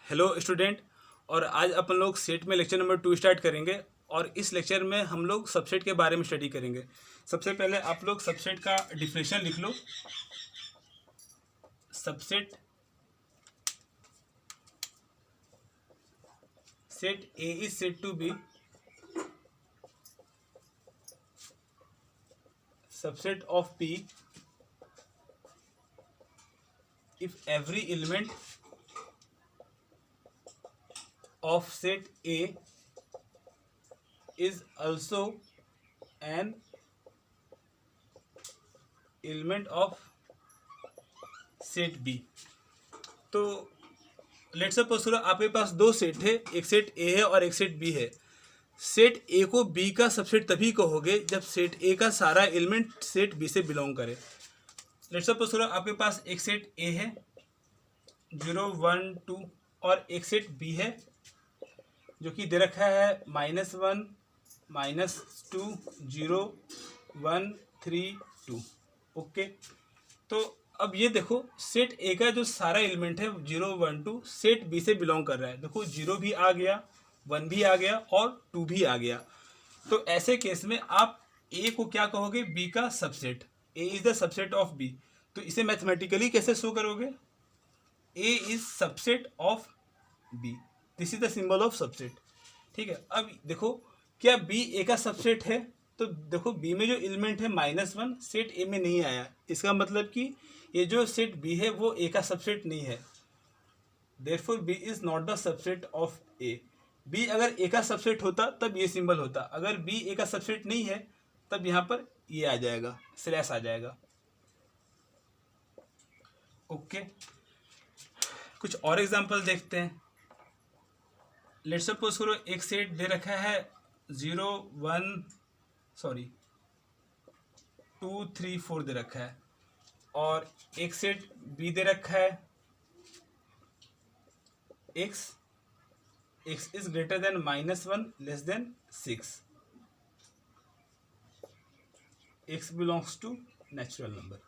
Hello student. और आज अपन लोग सेट में लेक्चर नंबर 2 स्टार्ट करेंगे और इस लेक्चर में हम लोग सबसेट के बारे में स्टडी करेंगे। सबसे पहले आप लोग सबसेट का डिफिनेशन लिख लो। Subset set A is said to be subset of P if every element of set A is also an element of set B। तो लेट्स सपोज करो आपके पास दो सेट है, एक सेट A है और एक सेट B है। सेट A को B का सबसेट तभी कहोगे जब सेट A का सारा एलिमेंट सेट B से बिलोंग करे। लेट्स सपोज करो आपके पास एक सेट A है 0 1 2 और एक सेट B है जो कि दे रखा है -1 -2 0 1 3 2। ओके, तो अब ये देखो सेट A का जो सारा एलिमेंट है 0 1 2 सेट B से बिलोंग कर रहा है। देखो 0 भी आ गया, 1 भी आ गया और 2 भी आ गया। तो ऐसे केस में आप A को क्या कहोगे? B का subset. A is the subset of B। तो इसे मैथमेटिकली कैसे शो करोगे? A is subset of B। This is the symbol of subset. ठीक है, अब देखो क्या B A का सबसेट है? तो देखो B में जो एलिमेंट है -1 सेट A में नहीं आया। इसका मतलब कि ये जो सेट B है वो A का सबसेट नहीं है। Therefore B is not the subset of A। B अगर A का सबसेट होता तब ये सिंबल होता। अगर B A का सबसेट नहीं है तब यहाँ पर ये आ जाएगा, स्लैश आ जाएगा। ओके, कुछ और एग्जांपल देखते हैं। लेट्स सपोज करो एक सेट दे रखा है 0 1 2 3 4 दे रखा है और एक सेट B दे रखा है x is greater than -1 less than 6। x belongs to natural number.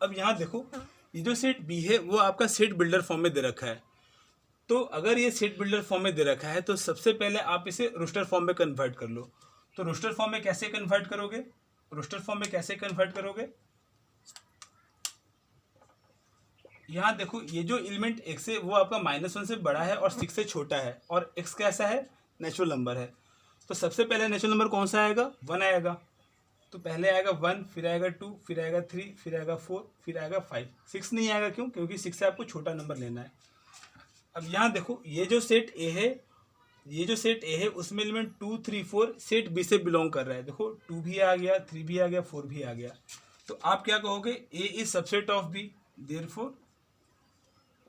अब यहाँ देखो ये जो सेट B है वो आपका सेट बिल्डर फॉर्म में दे रखा है। तो अगर ये सेट बिल्डर फॉर्म में दे रखा है तो सबसे पहले आप इसे रोस्टर फॉर्म में कन्वर्ट कर लो। तो रोस्टर फॉर्म में कैसे कन्वर्ट करोगे? यहाँ देखो ये जो एलिमेंट x है वो आपका -1 से बड़ा है और 6 से छोटा है और x कैसा है? नेचुरल नंबर है। तो सबसे पहले नेचुरल नंबर कौन सा आएगा? 1 आएगा। तो पहले आएगा 1, फिर आएगा 2, फिर आएगा 3, फिर आएगा 4, फिर आएगा 5। 6 नहीं आएगा, क्यों? क्योंकि 6 से आपको छोटा नंबर लेना है। अब यहाँ देखो ये जो सेट A है उसमें एलिमेंट 2 3 4 सेट B से बिलोंग कर रहा है। देखो 2 भी आ गया, 3 भी आ गया, 4 भी आ गया। तो आप क्या कहोगे? A is subset of B। Therefore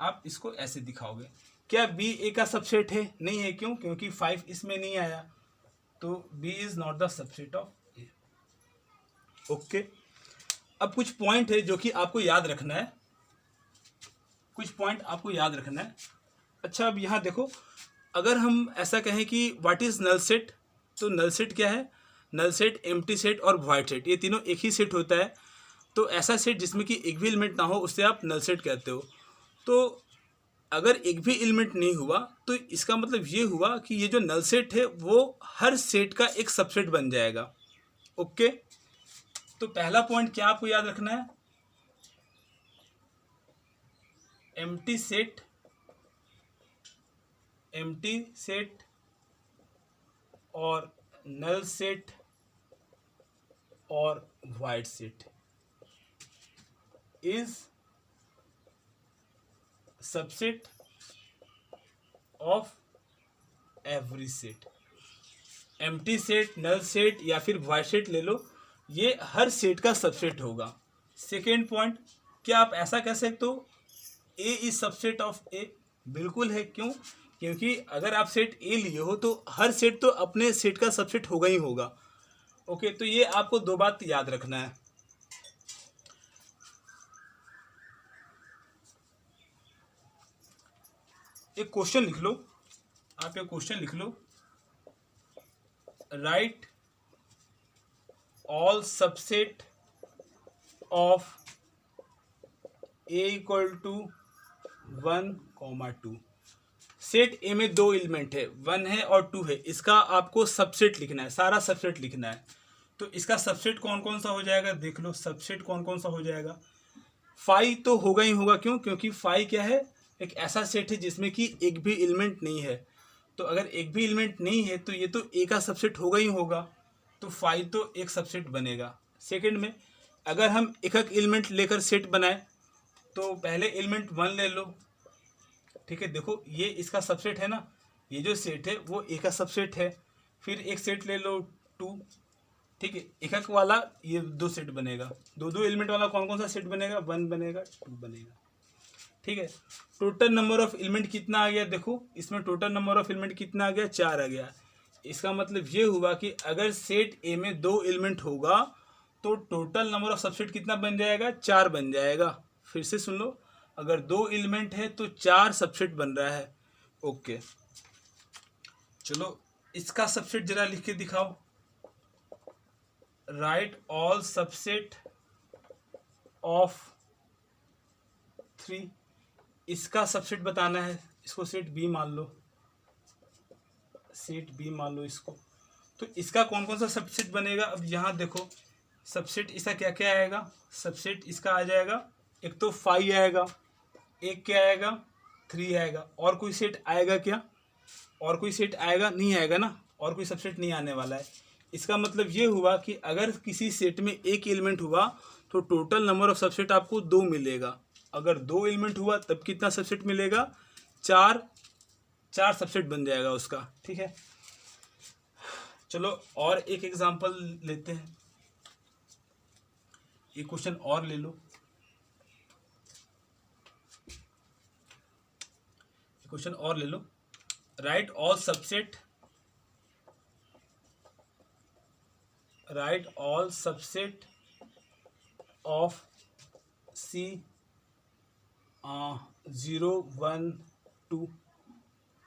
आप इसको ऐसे दिखाओगे। क्या B A का सबसेट है? नहीं है, क्यों? क्योंकि 5 इसमें नहीं आया। तो B is not the subset of A। Okay, अब कुछ पॉइंट है जो कि आपको याद रखना है। अच्छा, अब यहाँ देखो अगर हम ऐसा कहें कि व्हाट इज नल सेट, तो नल सेट क्या है? नल सेट, एम्प्टी सेट और वॉइड सेट, ये तीनों एक ही सेट होता है। तो ऐसा सेट जिसमें कि एक भी एलिमेंट ना हो उससे आप नल सेट कहते हो। तो अगर एक भी एलिमेंट नहीं हुआ तो इसका मतलब ये हुआ कि ये जो नल सेट है वो हर सेट का एक सबसेट बन जाएगा। ओके, तो पहला पॉइंट क्या आपको याद रखना है? एम्प्टी सेट और नल सेट और void set is subset of every set. Empty set, null set या फिर वाइड सेट ले लो, ये हर सेट का सबसेट होगा। सेकेंड पॉइंट, क्या आप ऐसा कह सकते हो A is subset of A? बिल्कुल है, क्यों? क्योंकि अगर आप सेट A लिए हो तो हर सेट तो अपने सेट का सबसेट होगा ही होगा। ओके, तो ये आपको दो बात याद रखना है। एक क्वेश्चन लिख लो, आप एक क्वेश्चन लिख लो, write all subset of A equal to 1, 2। Set A में दो एलिमेंट है, 1 है और 2 है, इसका आपको सबसेट लिखना है, सारा सबसेट लिखना है। तो इसका सबसेट कौन कौन सा हो जाएगा देख लो, सबसेट कौन कौन सा हो जाएगा। 5 तो होगा ही होगा, क्यों? क्योंकि 5 क्या है, एक ऐसा सेट है जिसमें कि एक भी एलिमेंट नहीं है। तो अगर एक भी एलिमेंट नहीं है तो ये तो ए का सबसेट होगा ही होगा, तो 5 तो एक सबसेट बनेगा। सेकंड में अगर हम एक एक एलिमेंट लेकर सेट बनाए तो पहले एलिमेंट 1 ले लो, ठीक है। देखो ये इसका सबसेट है ना, ये जो सेट है वो ए का सबसेट है। फिर एक सेट ले लो 2, ठीक है। एक एक वाला ये दो सेट बनेगा, दो दो एलिमेंट वाला कौन कौन सा सेट बनेगा, 1 बनेगा, 2 बनेगा, ठीक है। टोटल नंबर ऑफ एलिमेंट कितना आ गया, देखो इसमें टोटल नंबर ऑफ एलिमेंट कितना आ गया, 4 आ गया। इसका मतलब ये हुआ कि अगर सेट ए में दो एलिमेंट होगा तो टोटल नंबर ऑफ सबसेट कितना बन जाएगा, 4 बन जाएगा। फिर से सुन लो, अगर दो एलिमेंट है तो 4 सबसेट बन रहा है। ओके, चलो इसका सबसेट जरा लिख के दिखाओ। राइट ऑल सबसेट ऑफ 3, इसका सबसेट बताना है, इसको सेट बी मान लो, सेट बी मान लो इसको। तो इसका कौन कौन सा सबसेट बनेगा, अब यहाँ देखो सबसेट इसका क्या क्या आएगा, सबसेट इसका आ जाएगा, एक तो 5 आएगा, एक क्या आएगा, 3 आएगा। और कोई सेट आएगा क्या, और कोई सेट आएगा नहीं, आएगा ना, और कोई सबसेट नहीं आने वाला है। इसका मतलब ये हुआ कि अगर किसी सेट में एक एलिमेंट हुआ तो टोटल नंबर ऑफ सबसेट आपको 2 मिलेगा। अगर 2 एलिमेंट हुआ तब कितना सबसेट मिलेगा, 4 सबसेट बन जाएगा उसका, ठीक है। चलो और एक एग्जांपल लेते हैं, एक क्वेश्चन और ले लो, क्वेश्चन और ले लो। Write all subset, write all subset of C 0 1 2,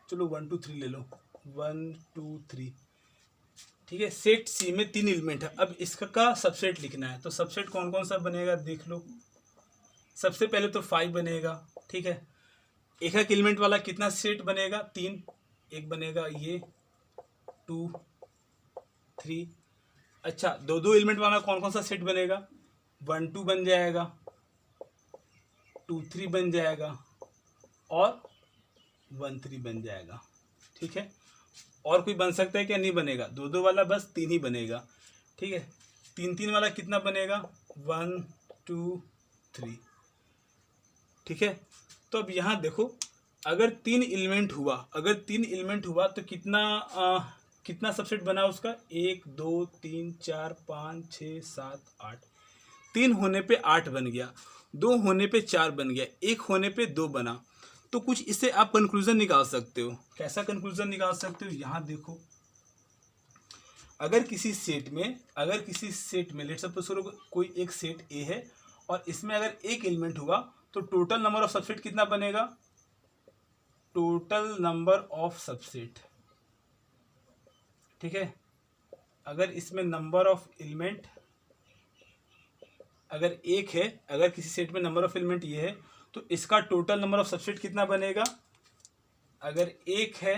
चलो 1 2 3 ले लो, 1 2 3, ठीक है। सेट सी में 3 एलिमेंट है, अब इसका सबसेट लिखना है। तो सबसेट कौन कौन सा बनेगा देख लो। सबसे पहले तो 5 बनेगा, ठीक है। एक एक एलिमेंट वाला कितना सेट बनेगा, 3, एक बनेगा ये 2 3। अच्छा, दो दो एलिमेंट वाला कौन कौन सा सेट बनेगा, 1 2 बन जाएगा, 2 3 बन जाएगा और 1 3 बन जाएगा, ठीक है। और कोई बन सकता है क्या, नहीं बनेगा, दो दो वाला बस 3 ही बनेगा, ठीक है। 3 3 वाला कितना बनेगा, 1 2 3, ठीक है। तो अब यहाँ देखो, अगर 3 एलिमेंट हुआ, अगर 3 एलिमेंट हुआ तो कितना सबसेट बना उसका, 1 2 3 4 5 6 7 8, 3 होने पे 8 बन गया, 2 होने पे 4 बन गया, 1 होने पे 2 बना। तो कुछ इससे आप कंक्लूजन निकाल सकते हो। कैसा कंक्लूजन निकाल सकते हो, यहाँ देखो, अगर किसी सेट में लेट्स सपोज कोई एक सेट ए है और इसमें अगर एक एलिमेंट हुआ तो टोटल नंबर ऑफ सबसेट कितना बनेगा, टोटल नंबर ऑफ सबसेट, ठीक है। अगर इसमें नंबर ऑफ एलिमेंट अगर एक है, अगर किसी सेट में नंबर ऑफ एलिमेंट ये है तो इसका टोटल नंबर ऑफ सबसेट कितना बनेगा, अगर एक है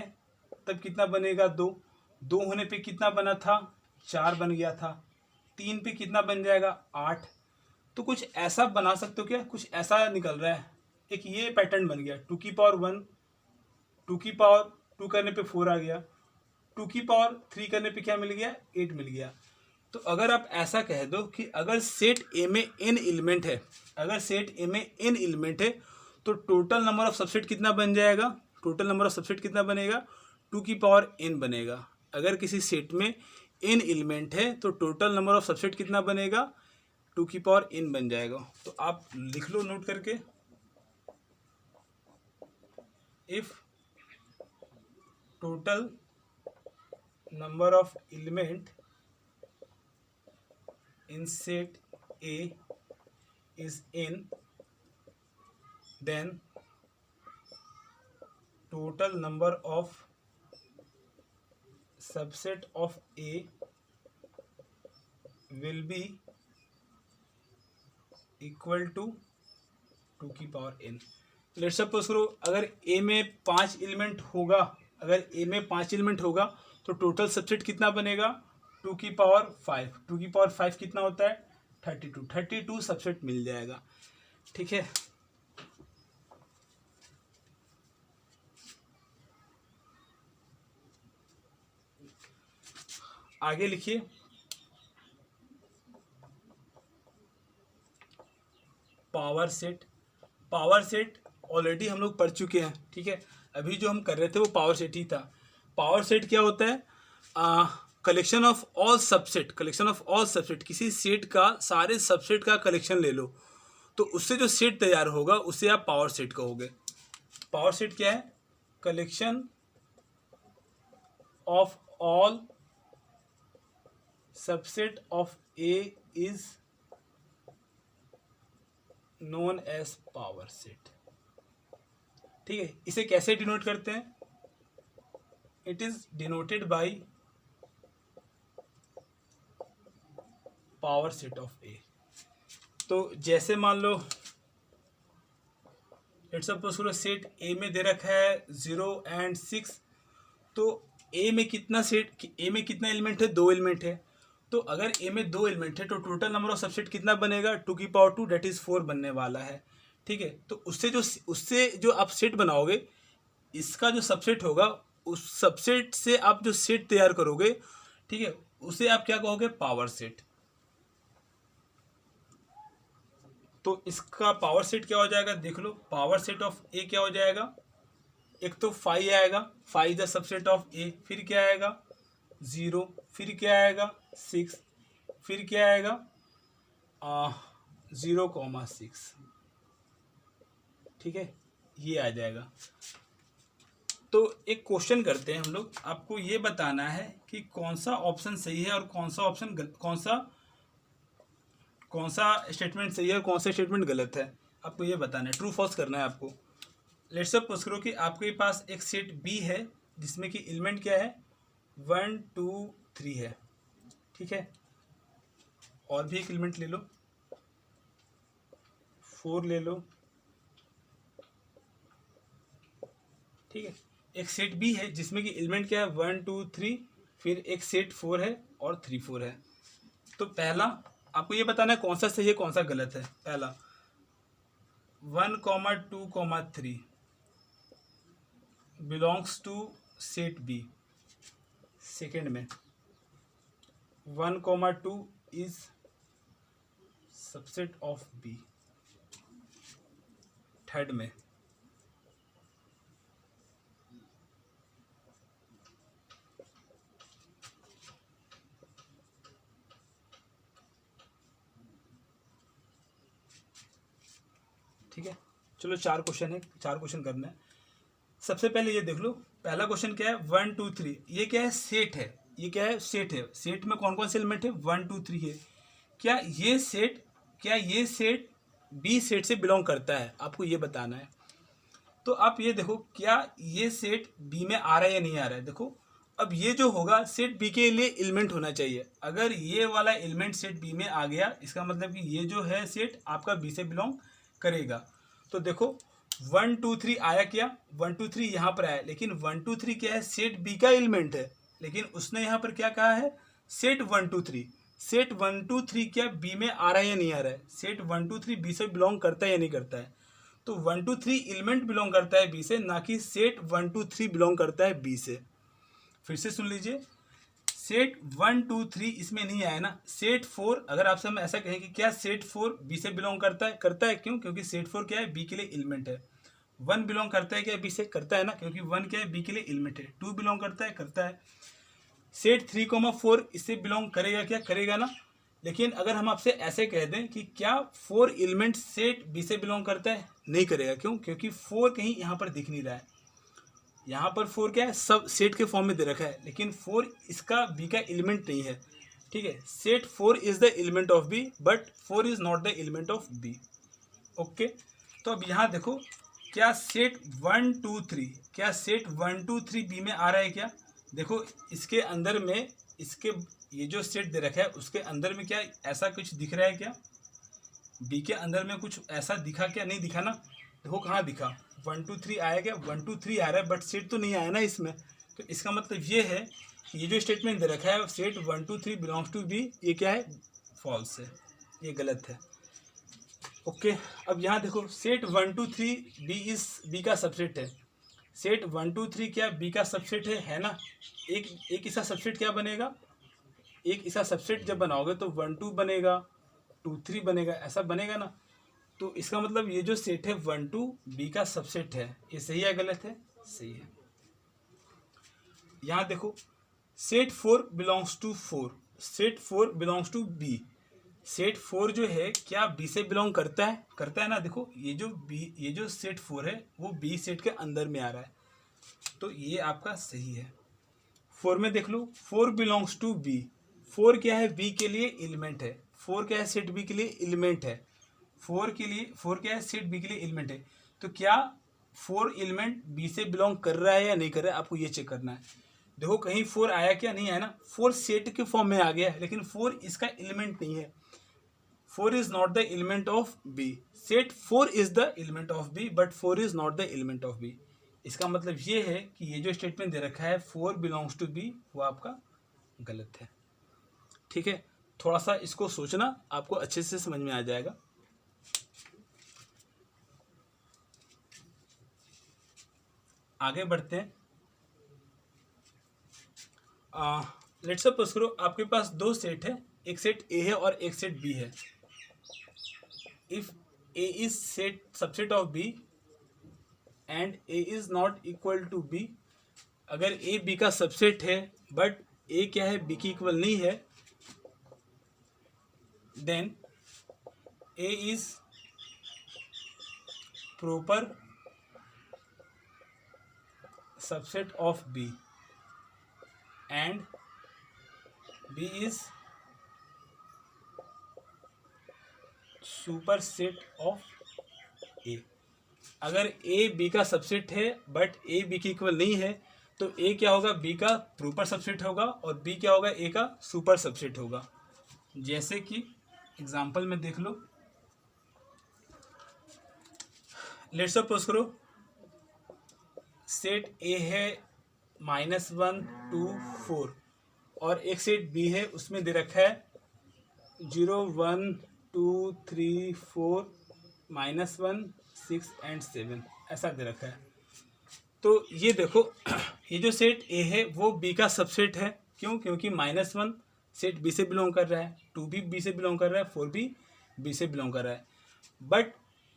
तब कितना बनेगा, 2, 2 होने पे कितना बना था, 4 बन गया था, 3 पे कितना बन जाएगा, 8। तो कुछ ऐसा बना सकते हो क्या, कुछ ऐसा निकल रहा है, एक ये पैटर्न बन गया, 2 की पावर 1, 2 की पावर 2 करने पे 4 आ गया, 2 की पावर 3 करने पे क्या मिल गया, 8 मिल गया। तो अगर आप ऐसा कह दो कि अगर सेट ए में n एलिमेंट है, अगर सेट ए में n एलिमेंट है तो टोटल नंबर ऑफ सबसेट कितना बन जाएगा, टोटल नंबर ऑफ सबसेट कितना बनेगा, 2 की पावर n बनेगा। अगर किसी सेट में n एलिमेंट है तो टोटल नंबर ऑफ सबसेट कितना बनेगा, 2 की पावर n बन जाएगा। तो आप लिख लो नोट करके, if total number of element in set A is n, then total number of subset of A will be equal to 2 की पावर n। लेट्स सपोज करो अगर ए में 5 एलिमेंट होगा, अगर ए में 5 एलिमेंट होगा तो टोटल सबसेट कितना बनेगा 2 की पावर 5। 2 की पावर 5 कितना होता है 32। 32 सबसेट मिल जाएगा। ठीक है, आगे लिखिए। Power set, power set already हम लोग पढ़ चुके हैं। ठीक है, अभी जो हम कर रहे थे वो पावर सेट ही था। पावर सेट क्या होता है, collection of all subset, collection of all subset, किसी सेट का सारे सबसेट का कलेक्शन ले लो तो उससे जो सेट तैयार होगा उसे आप पावर सेट कहोगे। पावर सेट क्या है, collection of all subset of A is known as power set. ठीक है, इसे कैसे डिनोट करते हैं, it is denoted by power set of A. तो जैसे मान लो लेट्स सपोज करो सेट ए में दे रखा है 0 and 6, तो ए में कितना सेट, ए में कितना एलिमेंट है, 2 एलिमेंट है। तो अगर ए में 2 एलिमेंट है तो टोटल नंबर ऑफ सबसेट कितना बनेगा 2 की पावर 2 दैट इज 4 बनने वाला है। ठीक है, तो उससे जो आप सेट बनाओगे, इसका जो सबसेट होगा उस सबसेट से आप जो सेट तैयार करोगे, ठीक है, उसे आप क्या कहोगे पावर सेट। तो इसका पावर सेट क्या हो जाएगा, देख लो पावर सेट ऑफ ए क्या हो जाएगा, एक तो 5 आएगा, 5 द सबसेट ऑफ ए, फिर क्या आएगा 0, फिर क्या आएगा 6, फिर क्या आएगा 0,6। ठीक है, ये आ जाएगा। तो एक क्वेश्चन करते हैं हम लोग, आपको ये बताना है कि कौन सा ऑप्शन सही है और कौन सा ऑप्शन कौन सा स्टेटमेंट सही है और कौन सा स्टेटमेंट गलत है, आपको ये बताना है, ट्रू फॉल्स करना है आपको। लेट्स सपोज करो कि आपके पास एक सेट बी है जिसमें कि एलिमेंट क्या है 1 2 3 है। ठीक है, और भी एक एलिमेंट ले लो, 4 ले लो। ठीक है, एक सेट बी है जिसमें कि एलिमेंट क्या है 1 2 3, फिर एक सेट 4 है और 3 4 है। तो पहला आपको ये बताना है कौन सा सही है कौन सा गलत है। पहला 1, 2, 3 belongs to set B. Second में 1, 2 is subset of B. Third में ठीक है, चलो 4 क्वेश्चन है, 4 क्वेश्चन करना है। सबसे पहले ये देख लो, पहला क्वेश्चन क्या है 1 2 3, ये क्या है सेट है, ये क्या है सेट है। सेट में कौन कौन से एलिमेंट है 1 2 3 है। क्या ये सेट बी सेट से बिलोंग करता है, आपको ये बताना है। तो आप ये देखो क्या ये सेट बी में आ रहा है या नहीं आ रहा है। देखो अब ये जो होगा सेट बी के लिए एलिमेंट होना चाहिए। अगर ये वाला एलिमेंट सेट बी में आ गया, इसका मतलब कि ये जो है सेट आपका बी से बिलोंग करेगा। तो देखो 1 2 3 आया क्या, 1 2 3 यहाँ पर आया, लेकिन 1 2 3 क्या है सेट बी का एलिमेंट है, लेकिन उसने यहाँ पर क्या कहा है सेट 1 2 3। सेट 1 2 3 क्या बी में आ रहा है या नहीं आ रहा है, सेट 1 2 3 बी से बिलोंग करता है या नहीं करता है। तो 1 2 3 एलिमेंट बिलोंग करता है बी से, ना कि सेट 1 2 3 बिलोंग करता है बी से। फिर से सुन लीजिए, सेट 1 2 3 इसमें नहीं आया ना। सेट 4, अगर आपसे हम ऐसा कहें कि क्या सेट 4 बी से बिलोंग करता है क्यों, क्योंकि सेट 4 क्या है बी के लिए एलिमेंट है। 1 बिलोंग करता है क्या बी से, करता है ना, क्योंकि 1 क्या है बी के लिए एलिमेंट है। 2 बिलोंग करता है। सेट 3,4 इससे बिलोंग करेगा क्या, करेगा ना। लेकिन अगर हम आपसे ऐसे कह दें कि क्या 4 एलिमेंट सेट बी से बिलोंग करता है, नहीं करेगा। क्यों, क्योंकि 4 कहीं यहाँ पर दिख नहीं रहा है। यहाँ पर 4 क्या है सब सेट के फॉर्म में दे रखा है, लेकिन 4 इसका बी का एलिमेंट नहीं है। ठीक है, set 4 is the element of B but 4 is not the element of B. Okay, तो अब यहाँ देखो क्या सेट 1 2 3, क्या सेट 1 2 3 बी में आ रहा है क्या। देखो इसके अंदर में, इसके ये जो सेट दे रखा है उसके अंदर में क्या ऐसा कुछ दिख रहा है क्या, बी के अंदर में कुछ ऐसा दिखा क्या, नहीं दिखा ना। देखो कहाँ दिखा 1 2 3 आया क्या, 1 2 3 आ रहा है बट सेट तो नहीं आया ना इसमें। तो इसका मतलब ये है कि ये जो स्टेटमेंट दे रखा है सेट 1 2 3 बिलोंग्स टू बी, ये क्या है, फॉल्स है, ये गलत है। ओके, अब यहाँ देखो सेट 1 2 3 बी का सबसेट है। सेट 1 2 3 क्या बी का सबसेट है ना। एक इसका सबसेट क्या बनेगा, एक इसका सबसेट जब बनाओगे तो 1 2 बनेगा, 2 3 बनेगा, ऐसा बनेगा ना। तो इसका मतलब ये जो सेट है 1 2 बी का सबसेट है, ये सही है गलत है, सही है। यहाँ देखो set 4 belongs to 4, set 4 belongs to B. Set 4 जो है क्या बी से बिलोंग करता है ना। देखो ये जो सेट 4 है वो बी सेट के अंदर में आ रहा है, तो ये आपका सही है। 4 में देख लो 4 बिलोंग्स टू बी, 4 क्या है बी के लिए एलिमेंट है, 4 क्या है सेट बी के लिए एलिमेंट है, 4 क्या है सेट बी के लिए एलिमेंट है। तो क्या 4 एलिमेंट बी से बिलोंग कर रहा है या नहीं कर रहा है, आपको ये चेक करना है। देखो कहीं 4 आया क्या, नहीं आया ना। 4 सेट के फॉर्म में आ गया है लेकिन 4 इसका एलिमेंट नहीं है। 4 is not the element of B. Set 4 is the element of B, but 4 is not the element of B. इसका मतलब ये है कि ये जो स्टेटमेंट दे रखा है 4 belongs to B, वो आपका गलत है। ठीक है, थोड़ा सा इसको सोचना, आपको अच्छे से समझ में आ जाएगा। आगे बढ़ते हैं। लेट्स सपोज करो आपके पास दो सेट है, एक सेट ए है और एक सेट बी है। If A is subset of B and A is not equal to B, अगर A B का सबसेट है बट A क्या है B की इक्वल नहीं है, then A is proper subset of B and B is superset of A. अगर A B का सबसेट है बट ए बी की इक्वल नहीं है तो ए क्या होगा, बी का प्रॉपर सबसेट होगा और बी क्या होगा, ए का सुपर सबसेट होगा। जैसे कि एग्जांपल में देख लो, लेट्स सपोज करो सेट ए है -1 2 4 और एक सेट बी है उसमें दे रखा है 0 1 2 3 4 -1 6 एंड 7, ऐसा दे रखा है। तो ये देखो ये जो सेट ए है वो बी का सबसेट है। क्यों, क्योंकि -1 सेट बी से बिलोंग कर रहा है, 2 भी बी से बिलोंग कर रहा है, 4 भी बी से बिलोंग कर रहा है। बट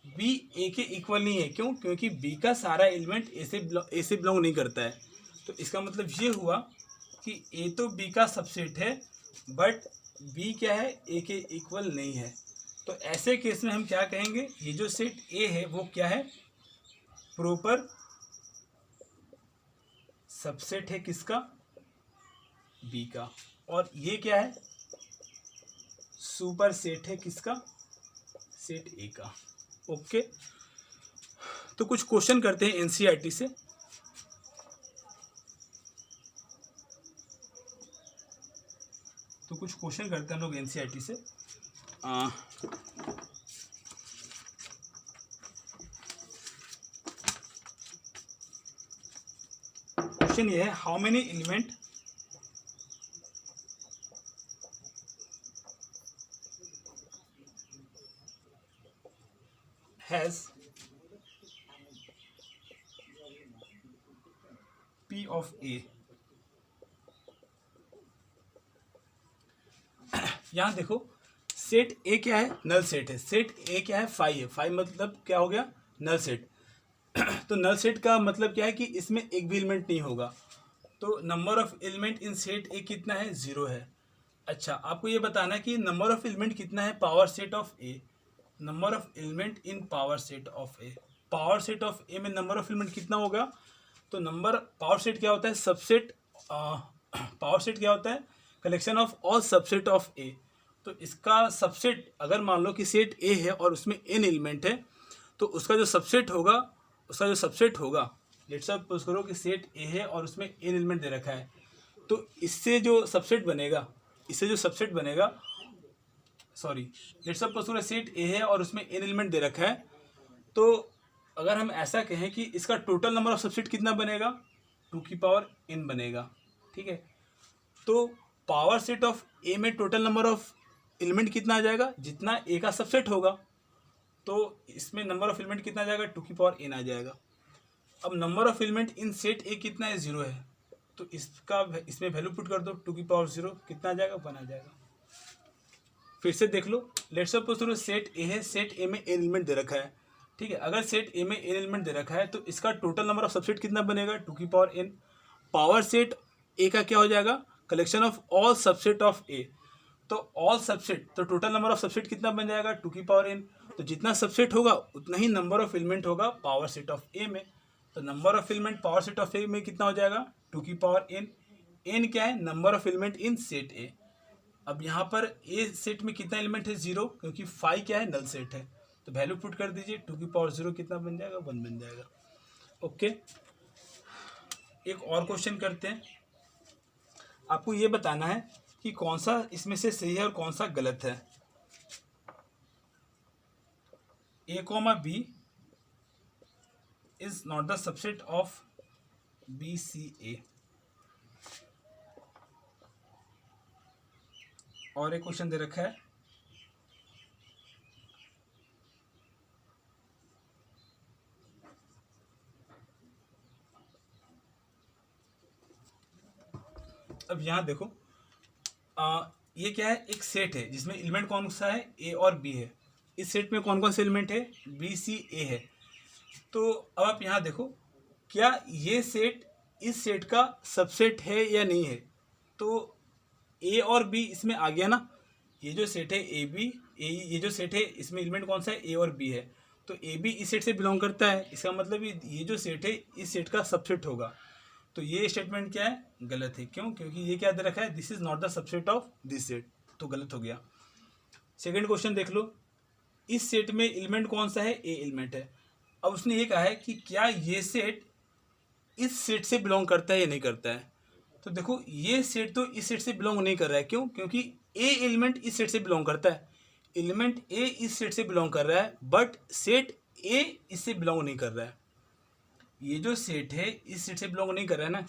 बी ए के इक्वल नहीं है। क्यों, क्योंकि बी का सारा एलिमेंट ए से बिलोंग नहीं करता है। तो इसका मतलब ये हुआ कि ए तो बी का सबसेट है बट बी क्या है, ए के इक्वल नहीं है। तो ऐसे केस में हम क्या कहेंगे, ये जो सेट ए है वो क्या है, प्रॉपर सबसेट है किसका, बी का। और ये क्या है, सुपर सेट है किसका, सेट ए का। ओके, तो कुछ क्वेश्चन करते हैं एनसीईआरटी से। हम लोग एनसीईआरटी से। क्वेश्चन ये है, how many element has P of A। यहां देखो सेट ए क्या है, नल सेट है। सेट ए क्या है, 5 है। 5 मतलब क्या हो गया, नल सेट। तो नल सेट का मतलब क्या है कि इसमें एक भी एलिमेंट नहीं होगा। तो number of element in set ए कितना है, 0 है। अच्छा, आपको ये बताना है कि नंबर ऑफ एलिमेंट कितना है power set of A. Number of element in power set of A, power set of A में नंबर ऑफ एलिमेंट कितना होगा। तो नंबर पावर सेट क्या होता है, सबसेट। पावर सेट क्या होता है, collection of all subset of A. तो इसका सबसेट अगर मान लो कि सेट ए है और उसमें n एलिमेंट है, तो उसका जो सबसेट होगा लेट्स सपोज करो कि सेट ए है और उसमें n एलिमेंट दे रखा है, तो इससे जो सबसेट बनेगा लेट्स सपोज करो सेट ए है और उसमें n एलिमेंट दे रखा है, तो अगर हम ऐसा कहें कि इसका टोटल नंबर ऑफ सबसेट कितना बनेगा, 2 की पावर n बनेगा, ठीक है। तो पावर सेट ऑफ ए में टोटल नंबर ऑफ एलिमेंट कितना आ जाएगा, जितना ए का सबसेट होगा। तो इसमें नंबर ऑफ एलिमेंट कितना आ जाएगा, 2 की पावर n आ जाएगा। अब number of element in set ए कितना है, 0 है। तो इसमें वैल्यू पुट कर दो, 2 की पावर 0 कितना आ जाएगा, 1 आ जाएगा। फिर से देख लो, लेट्स सपोज सेट ए है, सेट ए में एलिमेंट दे रखा है, ठीक है। अगर सेट ए में एलिमेंट दे रखा है तो इसका टोटल नंबर ऑफ सबसेट कितना बनेगा, 2 की power n। Power set A का क्या हो जाएगा, collection of all subset of A. तो ऑल सबसेट, तो टोटल नंबर ऑफ सबसेट कितना बन जाएगा, 2 की पावर n। तो जितना सबसेट होगा उतना ही नंबर ऑफ एलिमेंट होगा पावर सेट ऑफ ए में। तो number of element power set of A में कितना हो जाएगा, 2 की पावर n। n क्या है, number of element in set ए। अब यहाँ पर ए सेट में कितना एलिमेंट है, 0, क्योंकि 5 क्या है, नल सेट है। तो वैल्यू पुट कर दीजिए, 2 की पावर 0 कितना बन जाएगा, 1 बन जाएगा। ओके, एक और क्वेश्चन करते हैं। आपको ये बताना है कि कौन सा इसमें से सही है और कौन सा गलत है। a, b is not the subset of B C A. और एक क्वेश्चन दे रखा है, अब यहां देखो, ये क्या है, एक सेट है जिसमें एलिमेंट कौन सा है, ए और बी है। इस सेट में कौन कौन से एलिमेंट है, बी सी ए है। तो अब आप यहाँ देखो, क्या ये सेट इस सेट का सबसेट है या नहीं है। तो ए और बी इसमें आ गया ना, ये जो सेट है ए बी, ये जो सेट है इसमें एलिमेंट कौन सा है, ए और बी है। तो ए बी इस सेट से बिलोंग करता है, इसका मतलब ये जो सेट है इस सेट का सबसेट होगा। तो ये स्टेटमेंट क्या है, गलत है। क्यों, क्योंकि ये क्या दे रखा है, this is not the subset of this set, तो गलत हो गया। सेकंड क्वेश्चन देख लो, इस सेट में एलिमेंट कौन सा है, ए एलिमेंट है। अब उसने ये कहा है कि क्या ये सेट इस सेट से बिलोंग करता है या नहीं करता है। तो देखो, ये सेट तो इस सेट से बिलोंग नहीं कर रहा है। क्यों, क्योंकि ए एलिमेंट इस सेट से बिलोंग करता है। एलिमेंट ए इस सेट से बिलोंग कर रहा है, बट सेट ए इससे बिलोंग नहीं कर रहा है। ये जो सेट है इस सेट से बिलोंग नहीं कर रहा है ना।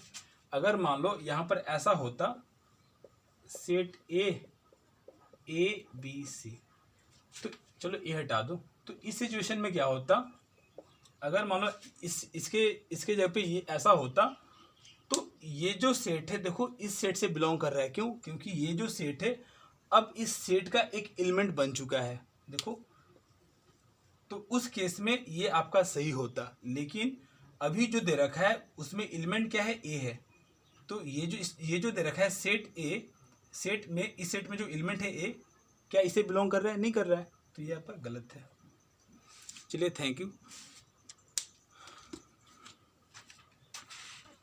अगर मान लो यहाँ पर ऐसा होता, सेट ए बी सी, तो चलो ए हटा दो। तो इस सिचुएशन में क्या होता, अगर मान लो इसके जगह पे ये ऐसा होता, तो ये जो सेट है देखो इस सेट से बिलोंग कर रहा है। क्यों, क्योंकि ये जो सेट है अब इस सेट का एक एलिमेंट बन चुका है, देखो। तो उस केस में ये आपका सही होता, लेकिन अभी जो दे रखा है उसमें एलिमेंट क्या है, ए है। तो ये जो दे रखा है सेट ए, सेट में इस सेट में जो एलिमेंट है ए, क्या इसे बिलोंग कर रहा है, नहीं कर रहा है। तो ये आपका गलत है। चलिए, थैंक यू।